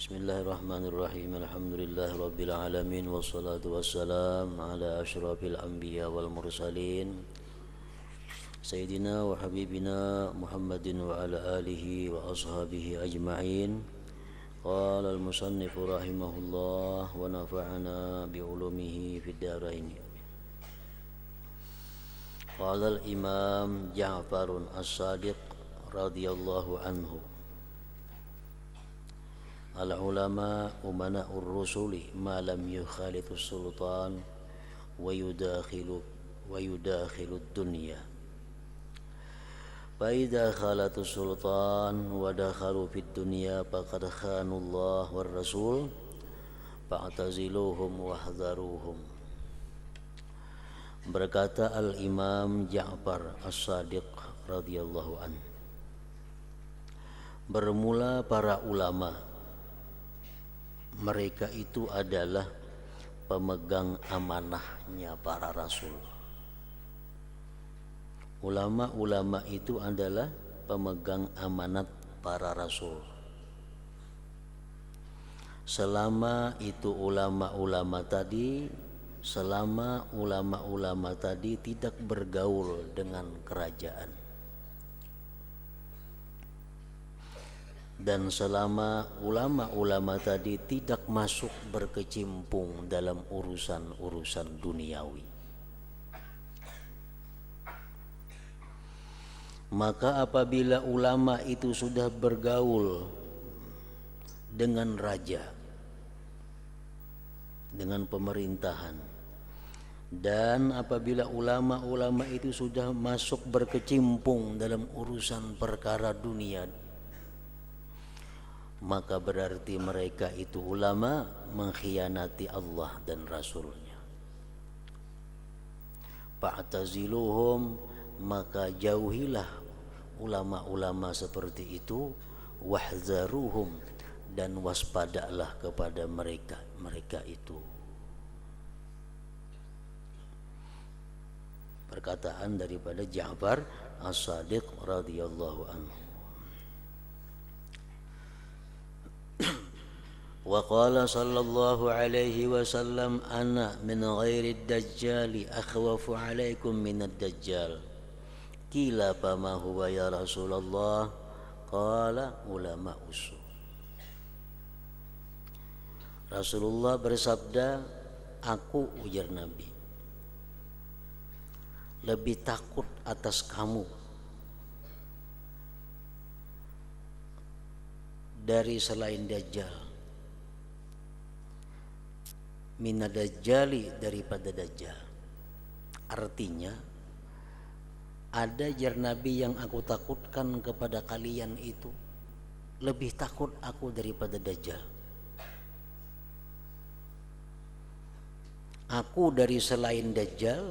Bismillahirrahmanirrahim. Alhamdulillahi rabbil alamin wassalatu wassalam ala asyrafil anbiya wal mursalin Sayyidina wa habibina Muhammadin wa ala alihi wa ashabihi ajma'in. Qala al-musannifu rahimahullah wa nafa'ana bi'ulumihi fid darain. Qala al-imam Ja'farun as-Sadiq radhiyallahu anhu, al-ulama umana'ur rusuli ma lam yukhalitu sultan wa yudakhilu dunya. Fa idza khalatu sultan wa dakhalu fid dunya faqad khanu Allah war rasul fa'taziluhum wahdharuhum. Berkata al-imam Ja'far as-Sadiq radhiyallahu anhu, bermula para ulama, mereka itu adalah pemegang amanahnya para rasul. Ulama-ulama itu adalah pemegang amanat para rasul. Selama ulama-ulama tadi tidak bergaul dengan kerajaan, dan selama ulama-ulama tadi tidak masuk berkecimpung dalam urusan-urusan duniawi, maka apabila ulama itu sudah bergaul dengan raja, dengan pemerintahan, dan apabila ulama-ulama itu sudah masuk berkecimpung dalam urusan perkara dunia, maka berarti mereka itu ulama mengkhianati Allah dan Rasulnya. Fa'taziluhum, maka jauhilah ulama-ulama seperti itu, wahzaruhum, dan waspadalah kepada mereka itu. Perkataan daripada Ja'far as-Sadiq radhiyallahu anhu. Wa qala sallallahu alaihi wasallam, ana min ghairi ad-dajjali akhwafu alaikum min ad-dajjal. Qila fama huwa ya Rasulullah? Qala ulama usul. Rasulullah bersabda, aku, ujar Nabi, lebih takut atas kamu dari selain Dajjal, minad Dajjali, daripada Dajjal. Artinya, ada jar Nabi yang aku takutkan kepada kalian itu, lebih takut aku daripada Dajjal. Aku dari selain Dajjal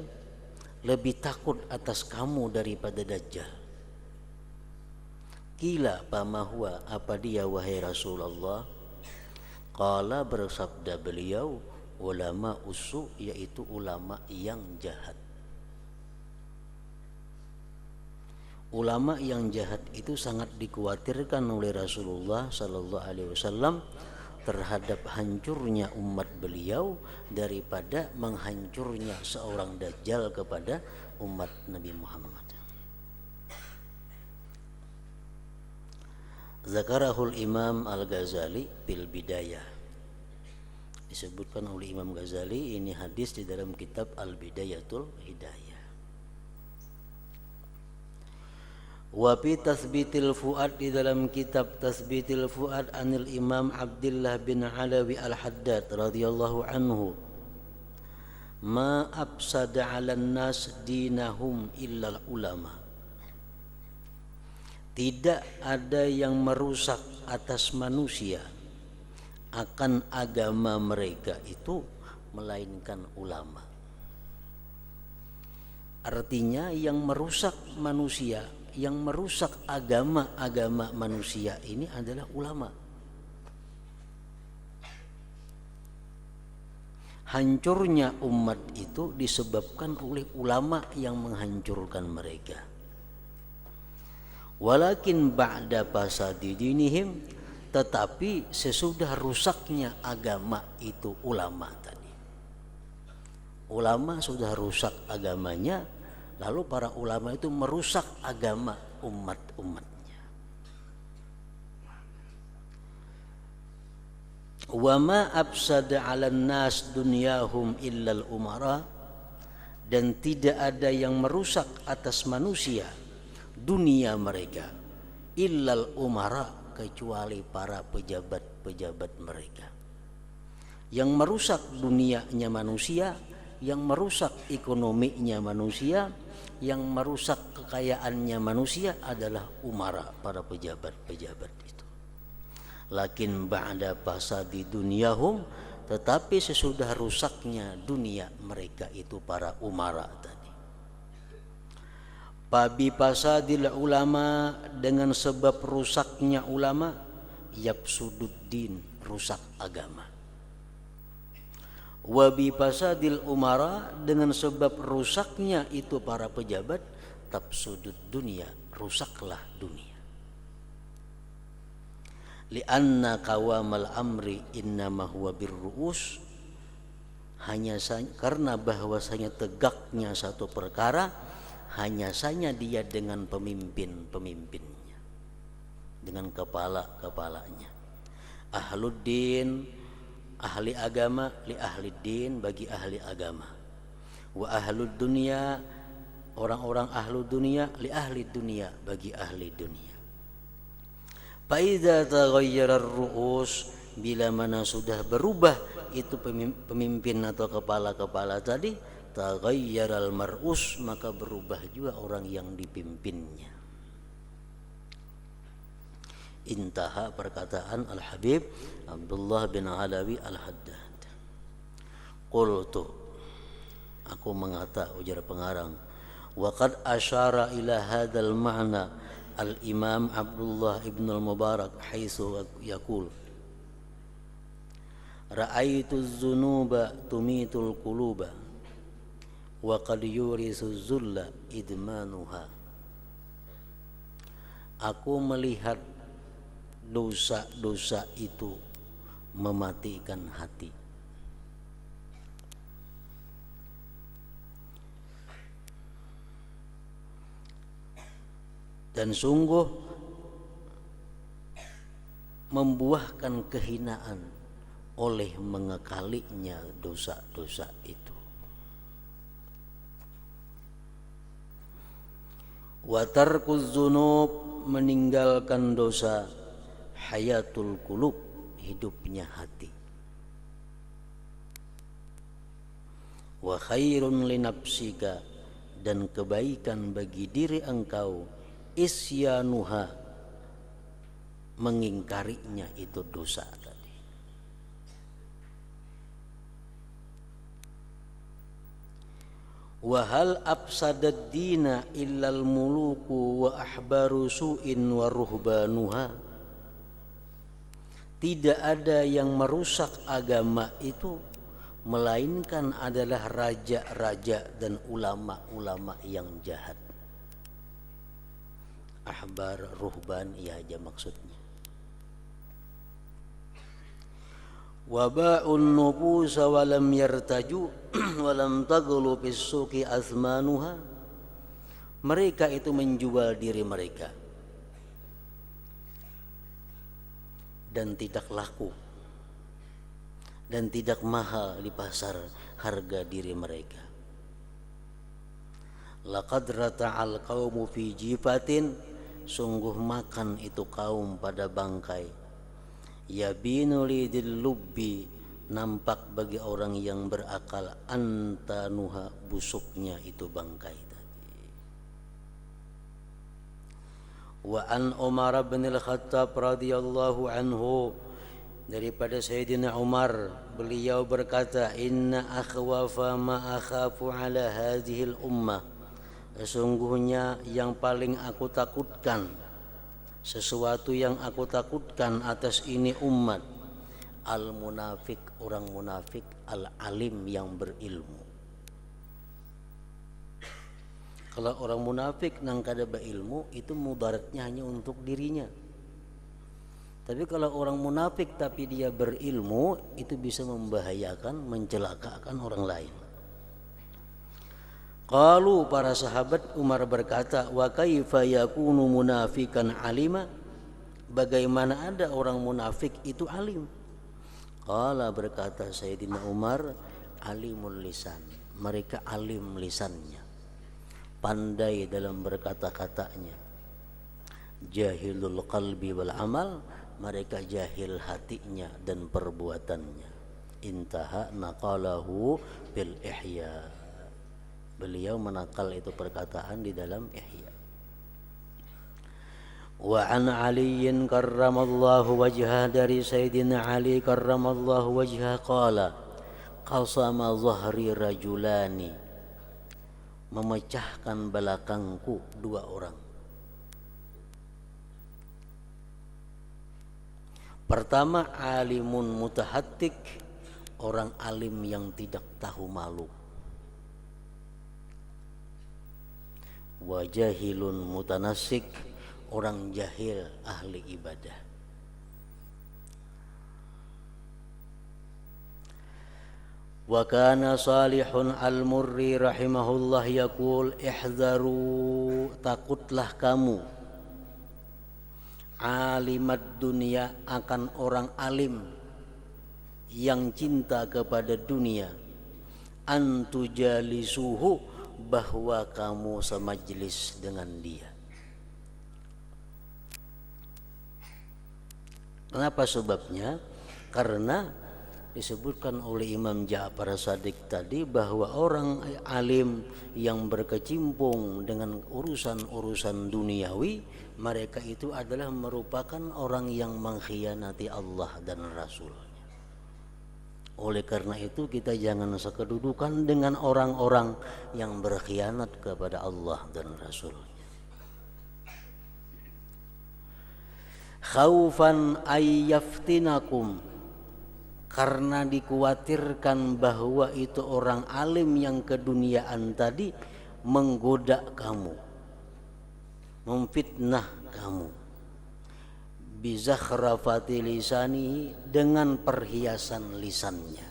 lebih takut atas kamu daripada Dajjal. Qila fama huwa, apa dia wahai Rasulullah? Qala, bersabda beliau, ulama usu, yaitu ulama yang jahat. Ulama yang jahat itu sangat dikhawatirkan oleh Rasulullah sallallahu alaihi wasallam terhadap hancurnya umat beliau daripada menghancurnya seorang Dajjal kepada umat Nabi Muhammad. Zakarahul Imam Al-Ghazali fil Bidayah. Disebutkan oleh Imam Ghazali ini hadis di dalam kitab Al-Bidayatul Hidayah. Wa fi tasbitil fuad, di dalam kitab Tasbitil Fuad anil Imam Abdullah bin Alawi Al-Haddad radhiyallahu anhu, ma afsada 'alan nas dinahum illa ulama. Tidak ada yang merusak atas manusia akan agama mereka itu melainkan ulama. Artinya yang merusak manusia, yang merusak agama manusia ini adalah ulama. Hancurnya umat itu disebabkan oleh ulama yang menghancurkan mereka. Walakin ba'da fasadi dinihim, Tetapi sesudah rusaknya agama itu ulama tadi, ulama sudah rusak agamanya, lalu para ulama itu merusak agama umat-umatnya. Wa ma afsada 'alan nas dunyahum illal umara, dan tidak ada yang merusak atas manusia dunia mereka illal umara, kecuali para pejabat-pejabat mereka. Yang merusak dunianya manusia, yang merusak ekonominya manusia, yang merusak kekayaannya manusia adalah umara, para pejabat-pejabat itu. Lakin ba'da fasadi dunyahum, tetapi sesudah rusaknya dunia mereka itu para umara tadi. Babi fasadil ulama, dengan sebab rusaknya ulama, yafsududdin, rusak agama. Wabi fasadil umara, dengan sebab rusaknya itu para pejabat, tafsudud dunia, rusaklah dunia. Lianna qawamal amri innama huwa birru'us, hanya karena bahwasanya tegaknya satu perkara hanya saja dia dengan pemimpin-pemimpinnya, dengan kepala-kepalanya. Ahluddin, ahli agama, li ahli din, bagi ahli agama. Wa ahlud dunia, orang-orang ahlu dunia, li ahli dunia, bagi ahli dunia. Faidza taghayyara ar-ru'us, bila mana sudah berubah itu pemimpin atau kepala-kepala tadi, taghayyara al-mar'us, maka berubah juga orang yang dipimpinnya. Intaha perkataan Al-Habib Abdullah bin Alawi Al-Haddad. Qultu, aku mengata, ujar pengarang, wa qad asyara ila hadzal ma'na Al-Imam Abdullah ibn al-Mubarak haitsu yaqul ra'aitu az-zunuba tumitul quluba wa qad yurisu zulla idmanuha. Aku melihat dosa-dosa itu mematikan hati. Dan sungguh membuahkan kehinaan oleh mengekalinya dosa-dosa itu. Wa tarkuz dzunub, meninggalkan dosa, hayatul qulub, hidupnya hati. Wa khairun li nafsika, dan kebaikan bagi diri engkau, isyanuha, mengingkarinya itu dosa tadi. Wa hal afsadad dina illal muluku wa ahbaru su'in wa ruhbanuha, tidak ada yang merusak agama itu melainkan adalah raja-raja dan ulama-ulama yang jahat. Ahbar, ruhban, iya aja maksudnya. Waba'un nufusa walam yartaju walam taglu fis-suqi azmanuha, mereka itu menjual diri mereka dan tidak laku dan tidak mahal di pasar harga diri mereka. Laqad rata'al qaumu fi jifatin, sungguh makan itu kaum pada bangkai. Yabinu lidil lubbi, nampak bagi orang yang berakal, antanuha, busuknya itu bangkai tadi. Wa an Umar bin al-Khattab radhiyallahu anhu, daripada Sayyidina Umar, beliau berkata, inna akhwafa ma akhafu ala hadhil ummah, sesungguhnya yang paling aku takutkan, sesuatu yang aku takutkan atas ini umat, al-munafik, orang munafik, al-alim, yang berilmu. Kalau orang munafik nang kada berilmu, itu mudaratnya hanya untuk dirinya. Tapi kalau orang munafik tapi dia berilmu, itu bisa membahayakan, mencelakakan orang lain. Qalu, para sahabat, Umar berkata, wa kaifa yakunu munafikan alima? Bagaimana ada orang munafik itu alim? Qala, berkata Sayyidina Umar, alimul lisan. Mereka alim lisannya, pandai dalam berkata-katanya. Jahilul qalbi wal amal, mereka jahil hatinya dan perbuatannya. Intaha naqalahu bil ihya. Beliau menakal itu perkataan di dalam Ihya. Wa an Aliin karramallahu wajhah, dari Sayyidina Ali karramallahu wajhah, qala qasama zahri rajulani, memecahkan belakangku dua orang. Pertama, alimun mutahattik, orang alim yang tidak tahu malu. Wa jahilun mutanassik, orang jahil ahli ibadah. Wa kana Salihun al-Murri rahimahullah yaqul, ihzaru, takutlah kamu, alimat dunia, akan orang alim yang cinta kepada dunia, antujalisuhu, bahwa kamu semajlis dengan dia. Kenapa sebabnya? Karena disebutkan oleh Imam Ja'far Shadiq tadi bahwa orang alim yang berkecimpung dengan urusan-urusan duniawi, mereka itu adalah merupakan orang yang mengkhianati Allah dan Rasul-Nya. Oleh karena itu kita jangan sekedudukan dengan orang-orang yang berkhianat kepada Allah dan Rasul-Nya. Khaufan ayyaftinakum, karena dikhawatirkan bahwa itu orang alim yang keduniaan tadi menggoda kamu, memfitnah kamu. Bizakhrafati lisani, dengan perhiasan lisannya.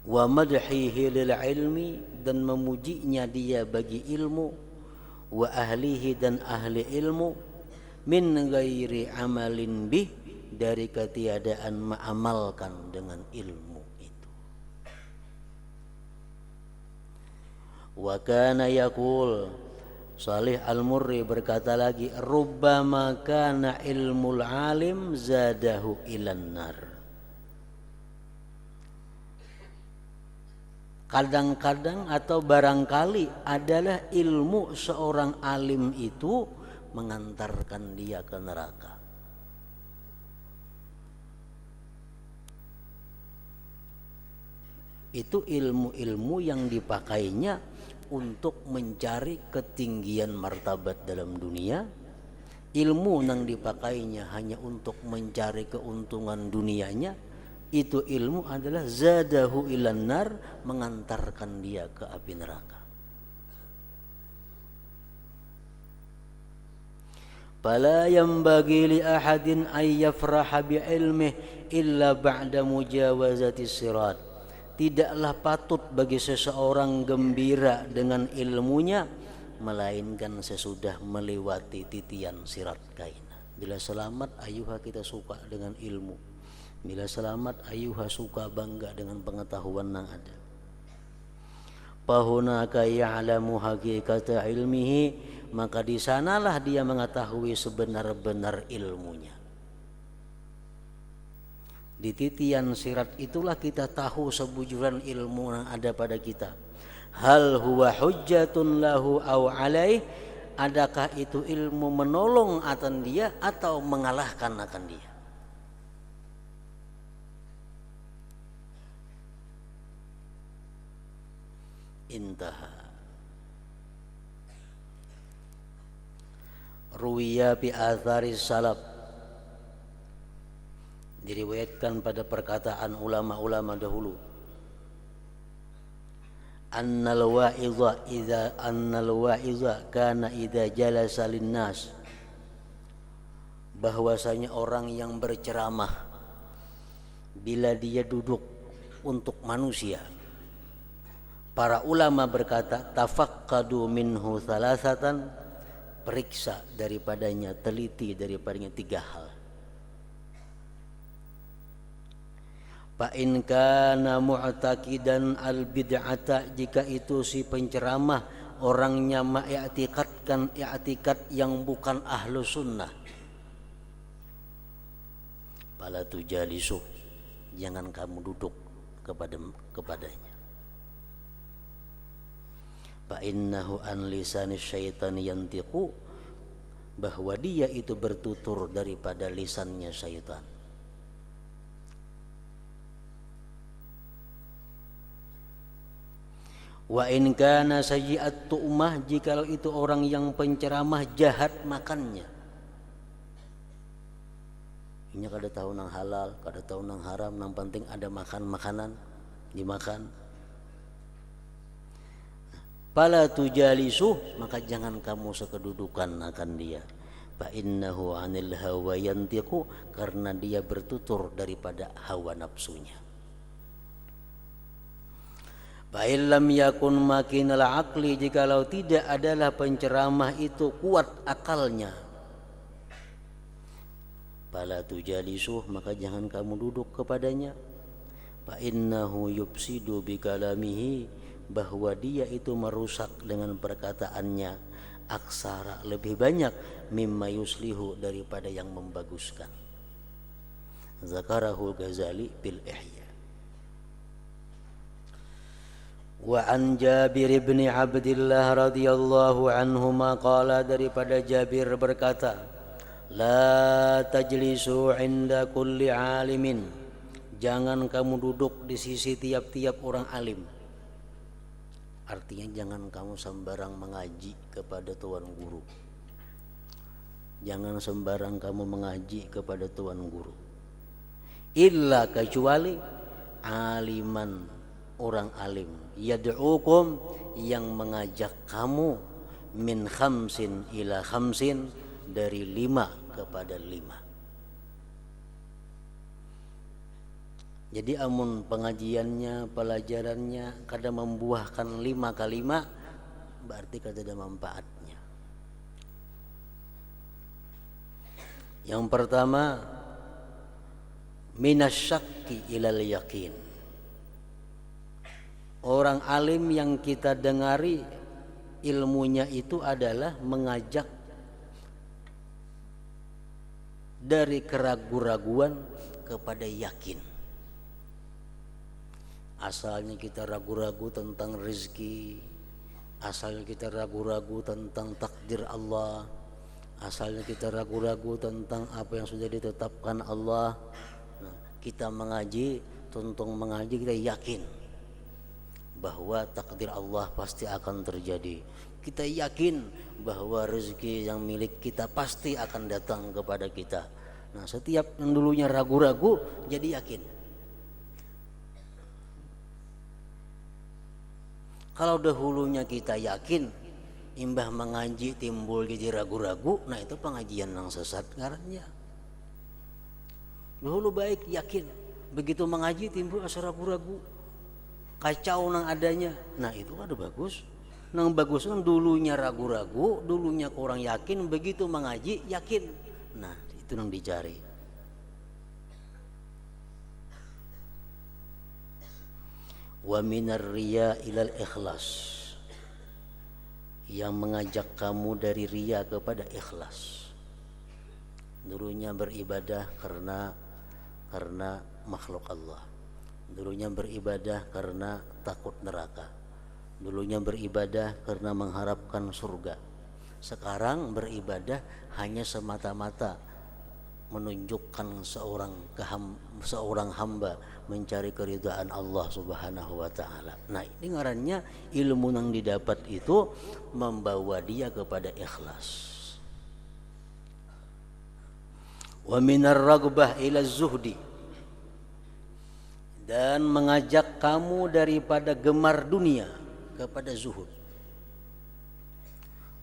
Wa madhihi lil ilmi, dan memujinya dia bagi ilmu. Wa ahlihi, dan ahli ilmu. Min ghairi amalin bih, dari ketiadaan mengamalkan dengan ilmu itu. Wa kana yaqul, Salih al-Murri berkata lagi, rubbama kana ilmul alim zadahu ilan nar. Kadang-kadang atau barangkali adalah ilmu seorang alim itu mengantarkan dia ke neraka. Itu ilmu-ilmu yang dipakainya untuk mencari ketinggian martabat dalam dunia. Ilmu yang dipakainya hanya untuk mencari keuntungan dunianya. Itu ilmu adalah zadahu ilan nar, mengantarkan dia ke api neraka. Fala yanbaghi li ahadin ay yafraha bi ilmihi illa ba'da mujawazati sirat. Tidaklah patut bagi seseorang gembira dengan ilmunya melainkan sesudah melewati titian sirat kaina. Bila selamat, ayuha kita suka dengan ilmu. Bila selamat, ayuha suka bangga dengan pengetahuan yang ada. Fahunaka ya'lamu haqiqata ilmihi, maka di sanalah dia mengetahui sebenar-benar ilmunya. Di titian sirat itulah kita tahu sebujuran ilmu yang ada pada kita. Hal huwa hujjatun lahu aw alaih, adakah itu ilmu menolong akan dia atau mengalahkan akan dia. Intaha. Ruwiya bi atharis salaf, diriwayatkan pada perkataan ulama-ulama dahulu, annal wa'iza kana idza jalasa linnas, bahwasanya orang yang berceramah bila dia duduk untuk manusia, para ulama berkata tafaqqadu minhu thalathatan, periksa daripadanya, teliti daripadanya 3 hal. Fa in kana mu'taqidan al bid'ata, jika itu si penceramah orangnya mengiktikadkan i'tikad yang bukan ahlu sunnah, fala tujalisu, jangan kamu duduk kepadanya. Fa innahu an lisanis syaitani yantiqu, bahwa dia itu bertutur daripada lisannya syaitan. Wa in kana sayyi'at tu'mah, jikalau itu orang yang penceramah jahat makannya. Ini kada tahu nang halal, kada tahu nang haram, nang penting ada makan makanan dimakan. Fala tujalisu, maka jangan kamu sekedudukan akan dia. Fa innahu 'anil hawa yantiqu, karena dia bertutur daripada hawa nafsunya. Fa illam yakun makinal aqli, jikalau tidak adalah penceramah itu kuat akalnya, fala tujalisu, maka jangan kamu duduk kepadanya. Fa innahu yufsidu bikalamihi, bahwa dia itu merusak dengan perkataannya, aksara, lebih banyak, mimma yuslihu, daripada yang membaguskan. Zakarahu Ghazali bil Ihya. Wa an Jabir bin Abdillah radhiyallahu anhuma qala, daripada Jabir berkata, la tajlisu inda kulli alimin, jangan kamu duduk di sisi tiap-tiap orang alim. Artinya jangan kamu sembarang mengaji kepada tuan guru. Jangan sembarang kamu mengaji kepada tuan guru. Illa, kecuali aliman, orang alim, yad'ukum, yang mengajak kamu, min khamsin ila khamsin, dari 5 kepada 5. Jadi amun pengajiannya, pelajarannya kada membuahkan 5 kali 5, berarti kada ada manfaatnya. Yang pertama, minasyakki ilal yakin. Orang alim yang kita dengari ilmunya itu adalah mengajak dari keraguan-raguan kepada yakin. Asalnya kita ragu-ragu tentang rezeki, asalnya kita ragu-ragu tentang takdir Allah, asalnya kita ragu-ragu tentang apa yang sudah ditetapkan Allah. Nah, kita mengaji, tuntung mengaji, kita yakin bahwa takdir Allah pasti akan terjadi. Kita yakin bahwa rezeki yang milik kita pasti akan datang kepada kita. Nah, setiap yang dulunya ragu-ragu jadi yakin. Kalau dahulunya kita yakin, imbah mengaji timbul jadi ragu-ragu, nah itu pengajian yang sesat ngarannya. Dahulu baik yakin, begitu mengaji timbul asa ragu-ragu, kacau nang adanya. Nah itu ada bagus. Nang bagus nang dulunya ragu-ragu, dulunya kurang yakin, begitu mengaji yakin. Nah itu nang dicari. Wa minar riya ilal ikhlas, yang mengajak kamu dari riya kepada ikhlas. Dulunya beribadah karena makhluk Allah. Dulunya beribadah karena takut neraka. Dulunya beribadah karena mengharapkan surga. Sekarang beribadah hanya semata-mata menunjukkan seorang hamba mencari keridhaan Allah Subhanahu wa taala. Nah, ini ngarannya ilmu yang didapat itu membawa dia kepada ikhlas. Wa minar ragbah ila zuhdi, dan mengajak kamu daripada gemar dunia kepada zuhud.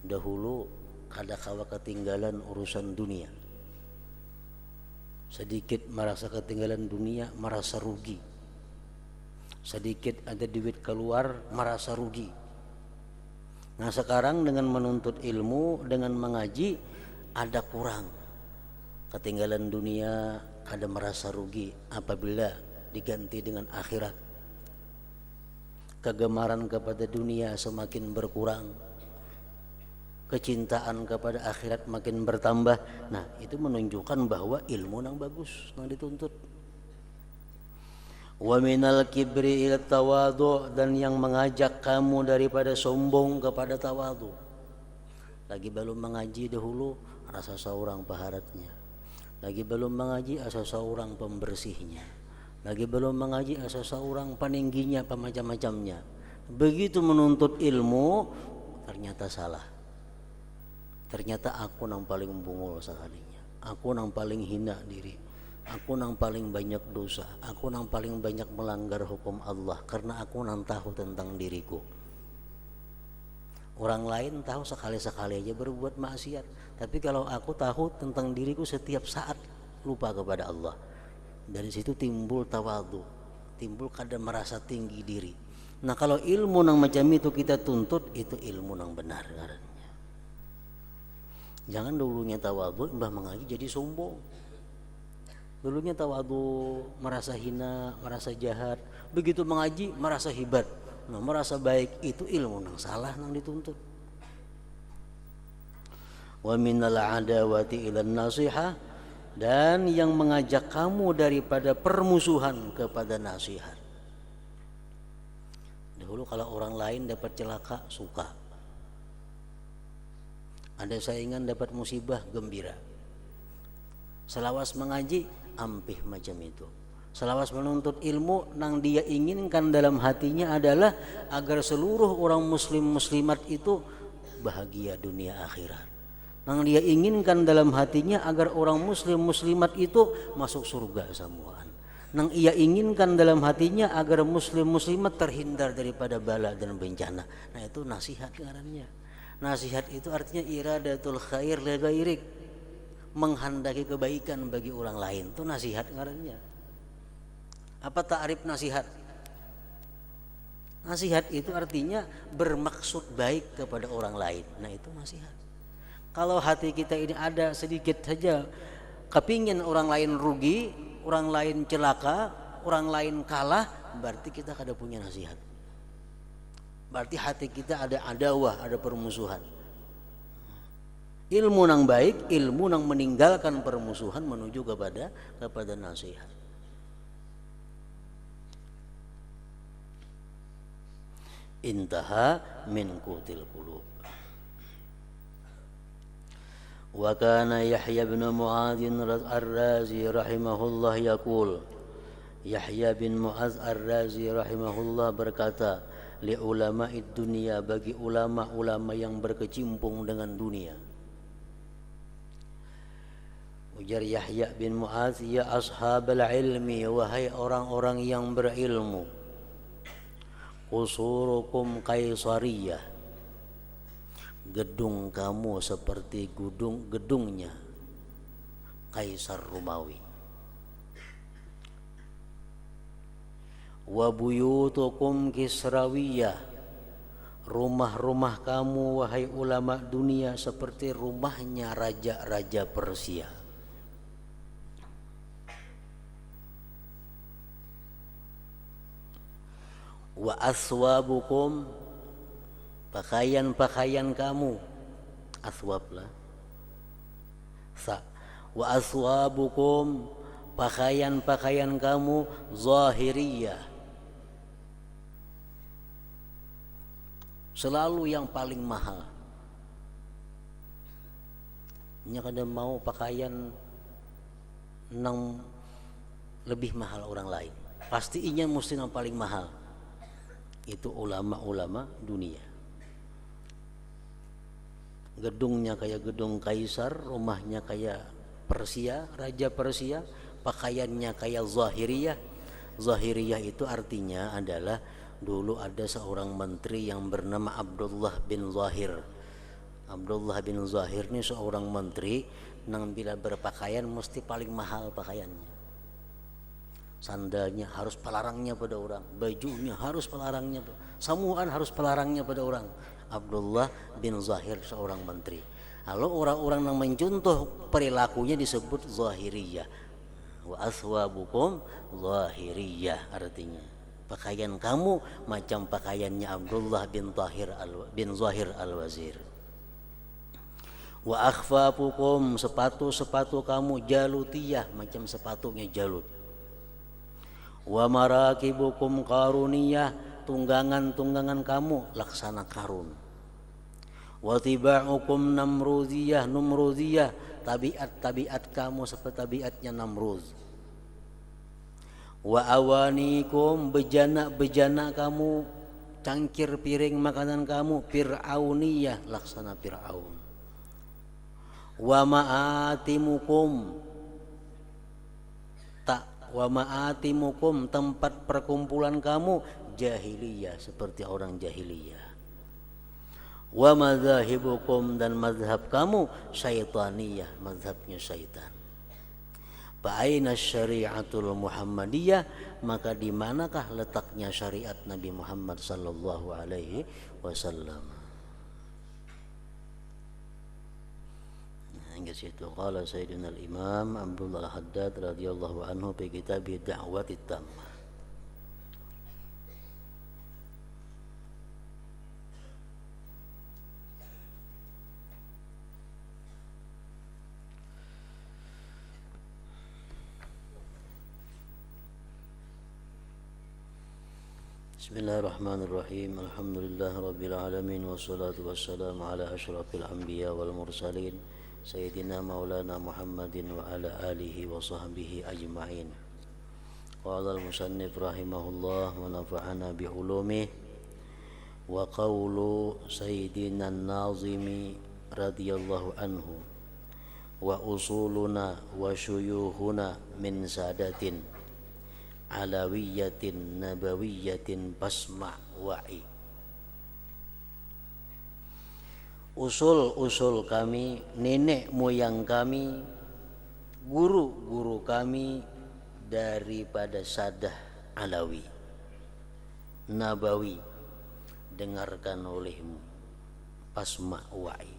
Dahulu kada kawa ketinggalan urusan dunia. sedikit merasa ketinggalan dunia, merasa rugi. Sedikit ada duit keluar, merasa rugi. Nah sekarang dengan menuntut ilmu, dengan mengaji, ada kurang. Ketinggalan dunia, ada merasa rugi apabila diganti dengan akhirat. Kegemaran kepada dunia semakin berkurang, kecintaan kepada akhirat makin bertambah. Nah itu menunjukkan bahwa ilmu yang bagus yang dituntut. Wa minal kibri ila tawadhu, dan yang mengajak kamu daripada sombong kepada tawadhu. Lagi belum mengaji dahulu rasa seorang paharatnya, lagi belum mengaji asa seorang pembersihnya, lagi belum mengaji asa seorang peningginya, pemacam-macamnya. Begitu menuntut ilmu ternyata salah. Ternyata aku yang paling bungul sekalinya, aku yang paling hina diri, aku yang paling banyak dosa, aku yang paling banyak melanggar hukum Allah karena aku yang tahu tentang diriku. Orang lain tahu sekali-sekali aja berbuat maksiat, tapi kalau aku tahu tentang diriku setiap saat lupa kepada Allah. Dari situ timbul tawadhu, timbul kadang merasa tinggi diri. Nah kalau ilmu yang macam itu kita tuntut, itu ilmu yang benar karena. Jangan dulunya tawadhu mbah mengaji jadi sombong. Dulunya tawadhu merasa hina, merasa jahat, begitu mengaji merasa hebat. Nah, merasa baik, itu ilmu yang salah yang dituntut. Wa minal adawati ilan nasihah, dan yang mengajak kamu daripada permusuhan kepada nasihat. Dahulu kalau orang lain dapat celaka suka, ada saingan dapat musibah gembira. Selawas mengaji ampih macam itu. Selawas menuntut ilmu, nang dia inginkan dalam hatinya adalah agar seluruh orang muslim muslimat itu bahagia dunia akhirat. Nang dia inginkan dalam hatinya agar orang muslim muslimat itu masuk surga semuaan. Nang ia inginkan dalam hatinya agar muslim muslimat terhindar daripada bala dan bencana. Nah itu nasihat ngarannya. Nasihat itu artinya iradatul khair li ghairik, menghendaki kebaikan bagi orang lain. Itu nasihat ngarannya. Apa ta'rif nasihat? Nasihat itu artinya bermaksud baik kepada orang lain. Nah itu nasihat. Kalau hati kita ini ada sedikit saja kepingin orang lain rugi, orang lain celaka, orang lain kalah, berarti kita kada punya nasihat. Berarti hati kita ada adawah, ada permusuhan. Ilmu yang baik, ilmu yang meninggalkan permusuhan menuju kepada nasihat. Intaha min qutil qulub. Wa kana Yahya bin Mu'adz ar-Razi rahimahullah yaqul, Yahya bin Mu'adz ar-Razi rahimahullah berkata, li ulama'id dunia, bagi ulama-ulama yang berkecimpung dengan dunia. Ujar Yahya bin Mu'adz, ya ashabal ilmi, wahai orang-orang yang berilmu, qusurukum Kaisariyah, gedung kamu seperti gedungnya Kaisar Romawi. Wa buyutukum Kisrawiyah, rumah-rumah kamu wahai ulama dunia seperti rumahnya raja-raja Persia. Wa aswabukum, pakaian-pakaian kamu, aswab lah. Wa aswabukum, pakaian-pakaian kamu zahiriyah, selalu yang paling mahal. Nya kada mau pakaian nang lebih mahal orang lain, pasti inya mesti yang paling mahal. Itu ulama-ulama dunia. Gedungnya kayak gedung Kaisar, rumahnya kayak Persia, raja Persia, pakaiannya kayak zahiriyah. Zahiriyah itu artinya adalah dulu ada seorang menteri yang bernama Abdullah bin Zahir. Abdullah bin Zahir ini seorang menteri, nang bila berpakaian mesti paling mahal pakaiannya. Sandalnya harus pelarangnya pada orang, bajunya harus pelarangnya, samuan harus pelarangnya pada orang. Abdullah bin Zahir seorang menteri. Lalu orang-orang yang mencontoh perilakunya disebut zahiriyah. Wa aswabukum zahiriyah, artinya pakaian kamu macam pakaiannya Abdullah bin Zahir al-Wazir. Wa akhfafukum, sepatu-sepatu kamu jalutiyah, macam sepatunya Jalut. Wa marakibukum qaruniyah, tunggangan-tunggangan kamu laksana Karun. Wa tiba'ukum numrudiyah, tabiat-tabiat kamu seperti tabiatnya Namrud. Wa awanikum, bejana-bejana kamu, cangkir piring makanan kamu fir'auniyah, laksana Fir'aun. Wa ma'atimukum, tempat perkumpulan kamu jahiliyah, seperti orang jahiliyah. Wa madzahibukum, dan mazhab kamu syaitaniyah, mazhabnya syaitan. Fa'aina syari'atul Muhammadiyah, maka di manakah letaknya syariat Nabi Muhammad sallallahu alaihi wasallam? Hingga situ qala Sayyidina al-Imam Abdullah al-Haddad radhiyallahu anhu fi kitabih Da'watit Tammah. Bismillahirrahmanirrahim. Alhamdulillah rabbil alamin, wassalatu wassalamu ala asyrafil anbiya wal mursalin sayyidina maulana Muhammadin wa ala alihi wa sahbihi ajma'in. Qala al-musannif rahimahullah wa nafa'ana bi ulumih. Wa qawlu sayyidina an-nazimi radhiyallahu anhu, wa usuluna wa syuyuhuna min sadatin alawiyatin nabawiyatin basma' wa'i. Usul-usul kami, nenek moyang kami, guru-guru kami daripada sadah alawi, nabawi, dengarkan olehmu, basma' wa'i.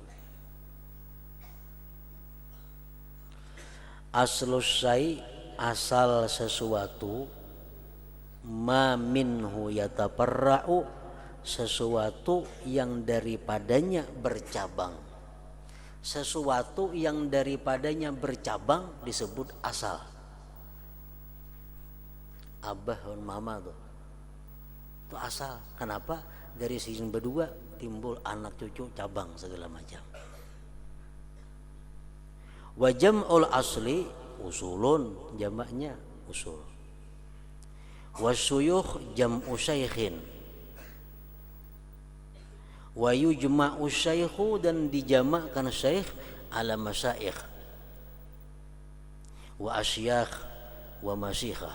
Aslus syai', asal sesuatu, ma minhu yataparra'u, sesuatu yang daripadanya bercabang. Sesuatu yang daripadanya bercabang disebut asal. Abah dan mama tuh, itu asal. Kenapa? Dari sini berdua timbul anak cucu cabang segala macam. Wa jam'ul asli usulun, jamaknya usul. Wasyuyukh jam'u syaikhin. Wa yujma'u syaikhu, dan dijamakkan syaikh ala masyaikh. Wa asyakh wa masyikhah.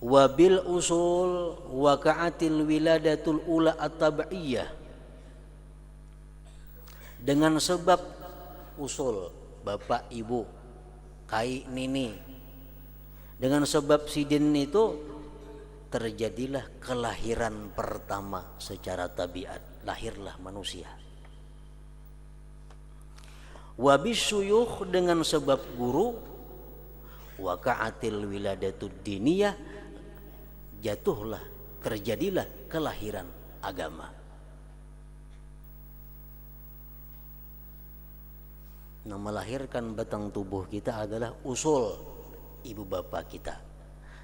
Wa bil usul waka'atil wiladatul ula at-tab'iyah. Dengan sebab usul, bapak ibu, kai nini, dengan sebab sidin itu terjadilah kelahiran pertama secara tabiat, lahirlah manusia. Wabisyuyukh, dengan sebab guru, waka'atil wiladatud diniyah, jatuhlah, terjadilah kelahiran agama. Yang melahirkan batang tubuh kita adalah usul ibu bapak kita.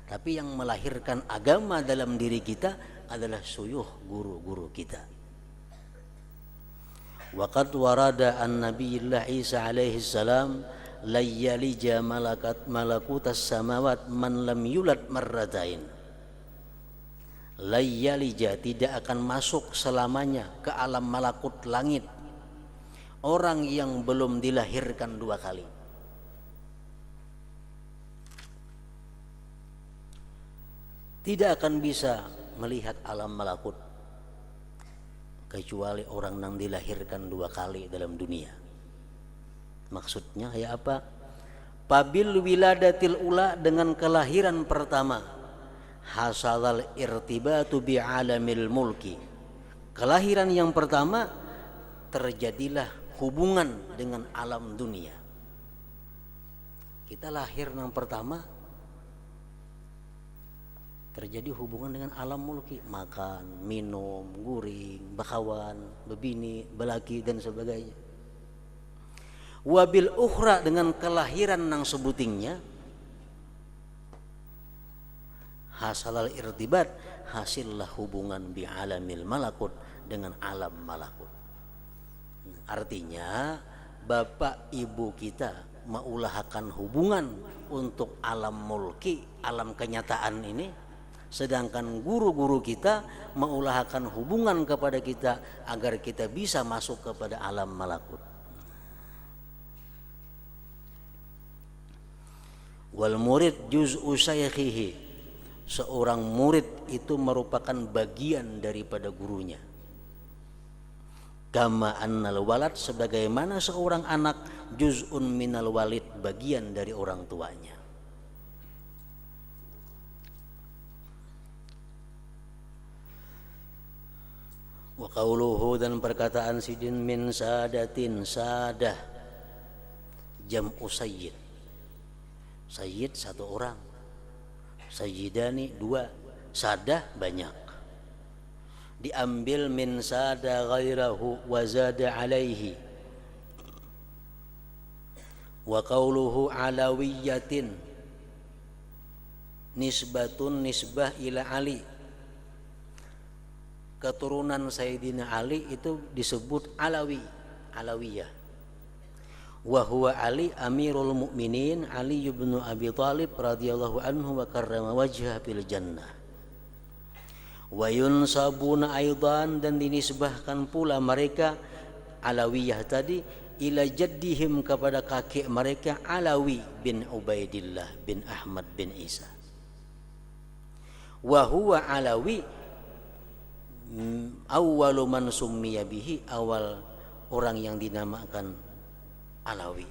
Tapi yang melahirkan agama dalam diri kita adalah suyuh, guru-guru kita. Waqad warada an Nabiyillah Isa alaihi salam la yalija malakutas samawat man lam yulad marratain. La yalija, tidak akan masuk selamanya ke alam malakut langit orang yang belum dilahirkan dua kali. Tidak akan bisa melihat alam malakut kecuali orang yang dilahirkan 2 kali dalam dunia. Maksudnya ya apa? Pabil wiladatil ula, dengan kelahiran pertama, hasalal irtibatu bi alamil mulki. Kelahiran yang pertama terjadilah hubungan dengan alam dunia. Kita lahir yang pertama terjadi hubungan dengan alam mulki, makan, minum, guring, bakawan, bebini, belaki dan sebagainya. Wabil ukhra, dengan kelahiran nang sebutingnya, hasalal irtibat, hasillah hubungan bi alamil malakut, dengan alam malakut. Artinya bapak ibu kita mengulahkan hubungan untuk alam mulki, alam kenyataan ini, sedangkan guru-guru kita mengulahkan hubungan kepada kita agar kita bisa masuk kepada alam malakut. Wal murid juz'u syaikhihi, seorang murid itu merupakan bagian daripada gurunya. Kama annal walad, sebagaimana seorang anak juz'un minal walid, bagian dari orang tuanya. Wa qauluhu, dan perkataan sidin min sadatin, sadah jam'u sayyid. Sayyid satu orang, sayyidani 2, sadah banyak. Diambil min sada ghairahu wa zada alaihi. Wa qauluhu alawiyatin, nisbatun, nisbah ila Ali. Keturunan Sayyidina Ali itu disebut Alawi, Alawiyah. Wa huwa Ali amirul mu'minin, Ali ibn Abi Thalib radhiyallahu anhu wa karrama wajhah fil jannah. Wa yunsabuna aidan, dan dinisbahkan pula mereka Alawiyah tadi ila jaddihim, kepada kakek mereka Alawi bin Ubaidillah bin Ahmad bin Isa. Wa huwa Alawi awwalu man summiya bihi, awal orang yang dinamakan Alawi.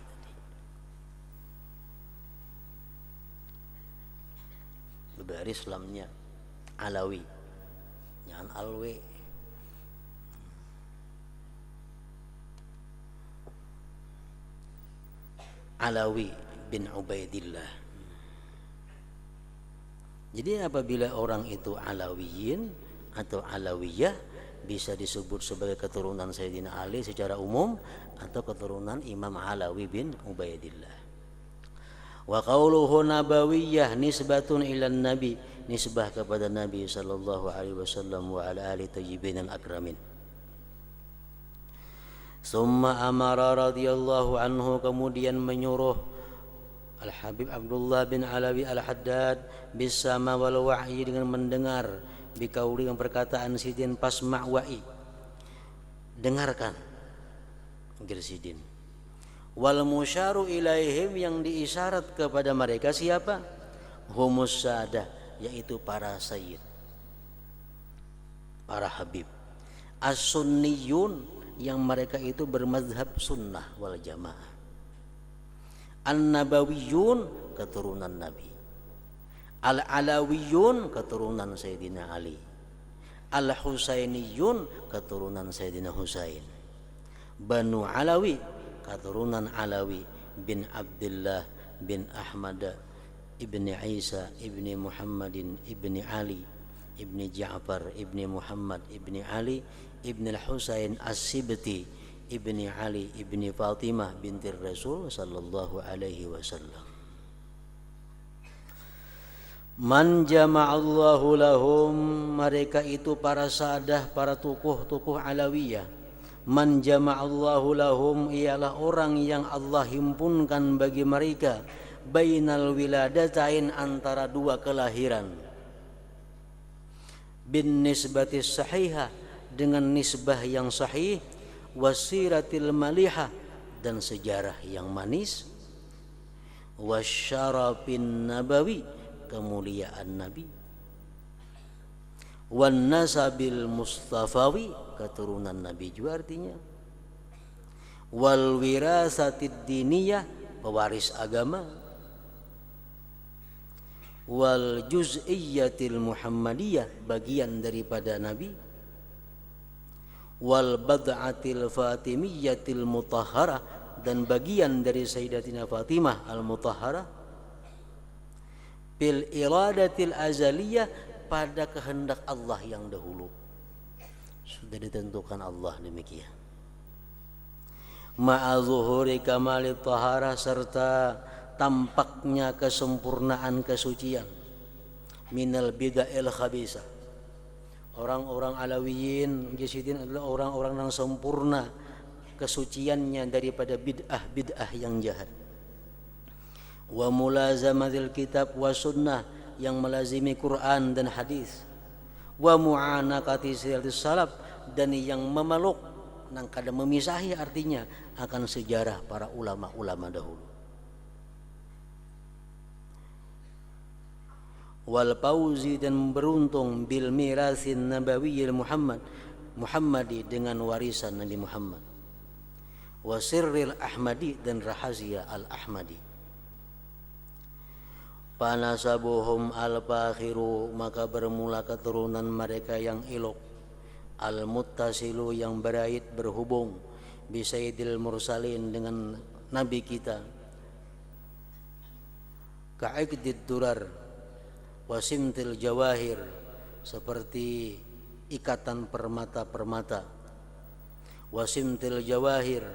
Baris Islamnya Alawi, jangan Alwi. Alawi bin Ubaidillah. Jadi apabila orang itu Alawiyin atau Alawiyah, bisa disebut sebagai keturunan Sayyidina Ali secara umum atau keturunan Imam Alawi bin Ubaidillah. Wa qauluhu nabawiyah, nisbatun ilan nabi, nisbah kepada Nabi sallallahu alaihi wasallam wa ala ali tayyibin al-akramin. Summa amara radhiyallahu anhu, kemudian menyuruh Al-Habib Abdullah bin Alawi Al-Haddad bisama wal wahyi, dengan mendengar, bikauli, dengan perkataan sidin, pasma' wa'i, dengarkan, gersidin. Wal musyaru ilaihim, yang diisyarat kepada mereka siapa? Humus sadah, yaitu para sayyid, para habib. As-sunniyun, yang mereka itu bermazhab sunnah wal jamaah. An-nabawiyun, keturunan Nabi. Al-Alawiyun, keturunan Sayyidina Ali. Al-Husainiyun, keturunan Sayyidina Husain. Banu Alawi, keturunan Alawi bin Abdullah bin Ahmad ibni Isa ibni Muhammadin ibni Ali ibni Ja'far ibni Muhammad ibni Ali ibni Al-Husain As-Sibti ibni Ali ibni Fatimah binti Rasul sallallahu alaihi wasallam. Man jama'allahu lahum, mereka itu para sadah, para tokoh-tokoh Alawiyah. Man jama'allahu lahum, ialah orang yang Allah himpunkan bagi mereka bainal wiladatain, antara 2 kelahiran. Bin nisbatis sahihah, dengan nisbah yang sahih. Wasiratil malihah, dan sejarah yang manis. Wasyarafin nabawi, kemuliaan Nabi. wan nasabil mustafawi, keturunan Nabi juga artinya, wal wirasatid diniyah, pewaris agama, wal juz'iyyatil muhammadiyah, bagian daripada Nabi, wal bad'atil fatimiyyatil mutahharah, dan bagian dari Sayyidatina Fatimah al-Mutahharah, bil iradatil azaliyah, pada kehendak Allah yang dahulu, sudah ditentukan Allah demikian. Ma'a zuhuri kamalit taharah, serta tampaknya kesempurnaan kesucian, minal bid'il khabisah, orang-orang Alawiyin Jasidin adalah orang-orang yang sempurna kesuciannya daripada bid'ah yang jahat. Wa mulazamatil kitab wa sunnah, yang melazimi Quran dan hadis. Wa mu'anaqati siratis salaf, dan yang memeluk, nang kada memisahi artinya akan sejarah para ulama-ulama dahulu. Wal fauzi, dan beruntung, bil mirasin nabawiyyil Muhammadi, dengan warisan Nabi Muhammad. Wa sirril ahmadi, dan rahasia al-ahmadi. Panasabuhum al-fakhiru, maka bermula keturunan mereka yang elok, al-muttasilu, yang berait berhubung, bisayyidil mursalin, dengan nabi kita, ka'ikdid durar wasimtil jawahir, seperti ikatan permata-permata, wasimtil jawahir,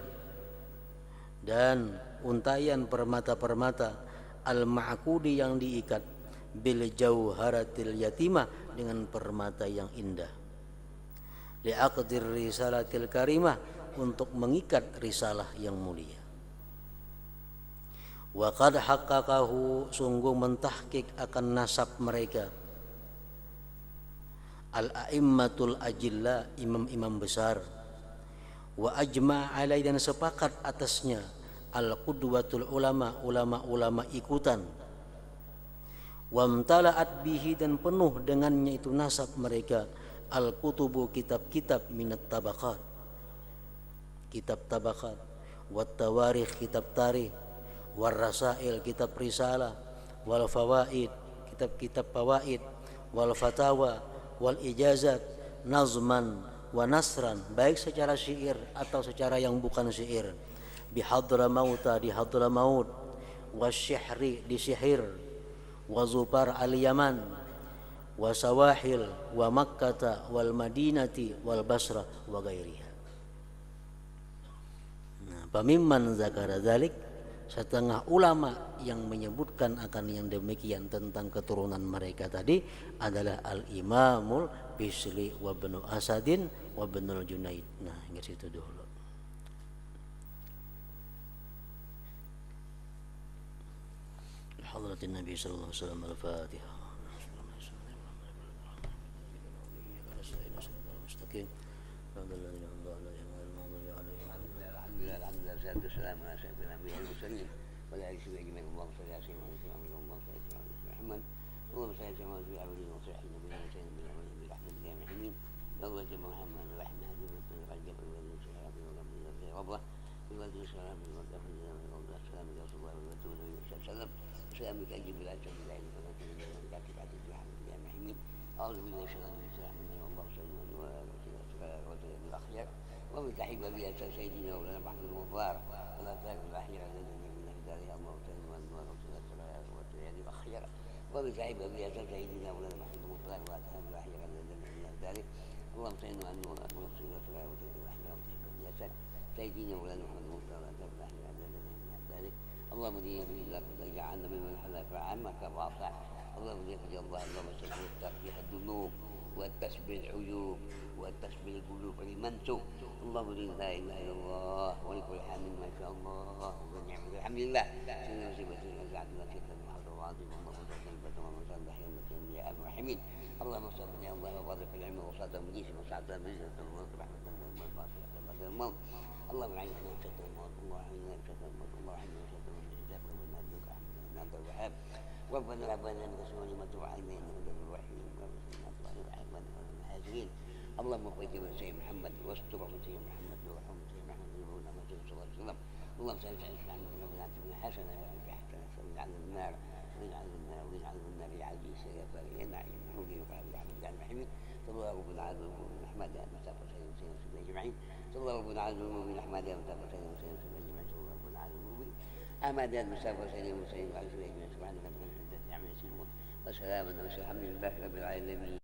dan untayan permata-permata, al-ma'qudi, yang diikat, bil jauharatil yatimah, dengan permata yang indah, li'aqdir risalatil karimah, untuk mengikat risalah yang mulia. Wa qad haqqaqahu, sungguh mentahqiq akan nasab mereka, al-a'immatul ajilla, imam-imam besar, wa ajma' alai, dan sepakat atasnya, al-qudwatul ulama, ulama-ulama ikutan, wa mtala'at bihi, dan penuh dengannya itu nasab mereka, al-kutubu, kitab-kitab, minat tabaqat, kitab tabaqat, wa tawarikh, kitab tarikh, war rasail, kitab risalah, wal fawaid, kitab-kitab fawaid, wal fatawa, wal ijazat, nazman wa nasran, baik secara syair atau secara yang bukan syair, bi hadramauta, di Hadramaut, wasyihri, di Sihir, wa zufar al-Yaman, wa sawahil, wa Makkata, wal Madinati, wal Basra, wa ghairiha. Nah, pamimman zakara dzalik, setengah ulama yang menyebutkan akan yang demikian tentang keturunan mereka tadi adalah al-Imamul Bisri wa Ibnu Asadin wa Ibnul Junaid. Nah, hingga situ dulu. Hadratin Nabi sallallahu alaihi wasallam, al-Fatihah. ولا يشبه أجمعين. اللهم صل على سيدنا محمد اللهم صل على سيدنا محمد اللهم صل على سيدنا محمد عبده وصحبه النبي وسيدنا محمد برحمة الله الرحيم اللهم صل محمد ورحمة حبيب الرجب والذي سلام ورحمة الله ربه والذي سلام ورحمة الله سلام رسول الله والرسول صلى الله عليه وسلم سلامك أجب لا تجب لا إله إلا أنت لا تبعث برحمة الله الرحيم أعوذ بالله من الشيطان الرجيم اللهم صل وسلم الأخيار ومن تحب بها سيدنا مولانا محمد المغفار ولا تاكل الأحياء وبتعب بها سيدنا مولانا محمد المختار واتهم الاحياء من ذلك اللهم صل عنه ونصر وسلام والاحياء وتحب سيدنا مولانا محمد المختار واتهم الاحياء من ذلك اللهم دين به الله قد جعلنا ممن حلف عامك واطع اللهم دين به الله اللهم استغفر تقبيح الذنوب والتسبيح العيوب والتسبيح القلوب لمنسوب اللهم لا اله الا الله ولكل حامل ما شاء الله ونعم الحمد لله سيدنا سيدنا سعدنا سيدنا محمد العظيم يا ابا الراحمين اللهم صل يا الله وبارك في العلم وصاد مجيس وسعد مجلس ورحمه الموت اللهم اعنا من شر الموت اللهم اعنا من شر الموت اللهم اعنا من شر الموت جزاك الله ما ادرك احمد عبد الوهاب ربنا ربنا من رسول ما توعدنا انه الرحيم المهاجرين. اللهم اغفر لمن سيدنا محمد واستر من سيدنا محمد وارحم من سيدنا محمد وارحم من سيدنا صلى الله عليه وسلم. اللهم سأل محمد ربنا آتنا حسنة وفي حسنة واجعلنا من النار واجعلنا من النار بعدل السيئة نعيم نحوه وقال بعمل جعل محمد. صلى الله ربنا على المؤمن أحمد المصطفى سيدنا سيدنا أجمعين. صلى الله ربنا على المؤمن أحمد المصطفى سيدنا سيدنا أجمعين. صلى الله ربنا على المؤمن أحمد المصطفى سيدنا سيدنا أجمعين. سبحان ربك رب العزة عما يصفون وسلام على المرسلين والحمد لله رب العالمين.